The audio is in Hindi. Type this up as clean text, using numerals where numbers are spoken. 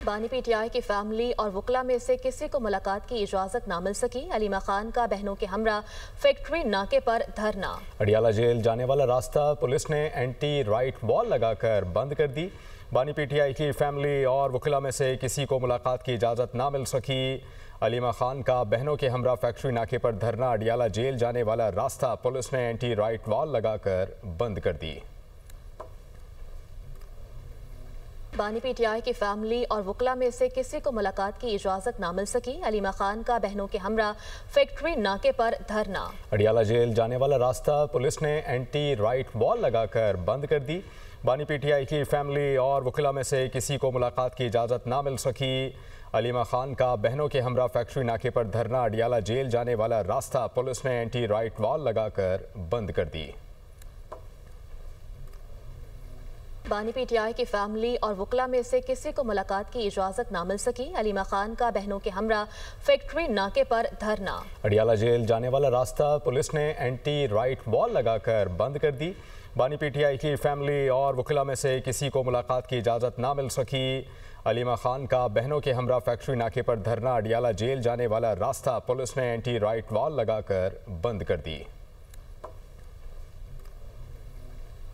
बानी पीटीआई की फैमिली और वकला में से किसी को मुलाकात की इजाजत ना मिल सकी। अलीमा खान का बहनों के हमरा फैक्ट्री नाके पर धरना। अडियाला जेल जाने वाला रास्ता पुलिस ने एंटी राइट वॉल लगाकर बंद कर दी। बानी पीटीआई की फैमिली और वकला में से किसी को मुलाकात की इजाजत ना मिल सकी। अलीमा खान का बहनों के हमरा फैक्ट्री नाके पर धरना। अडियाला जेल जाने वाला रास्ता पुलिस ने एंटी राइट वॉल लगाकर बंद कर दी। बानी पीटीआई की फैमिली और वकला में से किसी को मुलाकात की इजाजत ना मिल सकी। अलीमा खान का बहनों के हमरा फैक्ट्री नाके पर धरना। अडियाला जेल जाने वाला रास्ता पुलिस ने एंटी राइट वॉल लगाकर बंद कर दी। बानी पीटीआई की फैमिली और वकला में से किसी को मुलाकात की इजाजत ना मिल सकी। अलीमा खान का बहनों के हमरा फैक्ट्री नाके पर धरना। अडियाला जेल जाने वाला रास्ता पुलिस ने एंटी राइट वॉल लगाकर बंद कर दी। बानी पीटीआई की फैमिली और वकला में से किसी को मुलाकात की इजाजत ना मिल सकी। अलीमा खान का बहनों के हमरा फैक्ट्री नाके पर धरना। अडियाला जेल जाने वाला रास्ता पुलिस ने एंटी राइट वॉल लगाकर बंद कर दी। बानी पीटीआई की फैमिली और वकला में से किसी को मुलाकात की इजाजत ना मिल सकी। अलीमा खान का बहनों के हमरा फैक्ट्री नाके पर धरना। अडियाला जेल जाने वाला रास्ता पुलिस ने एंटी राइट वॉल लगाकर बंद कर दी।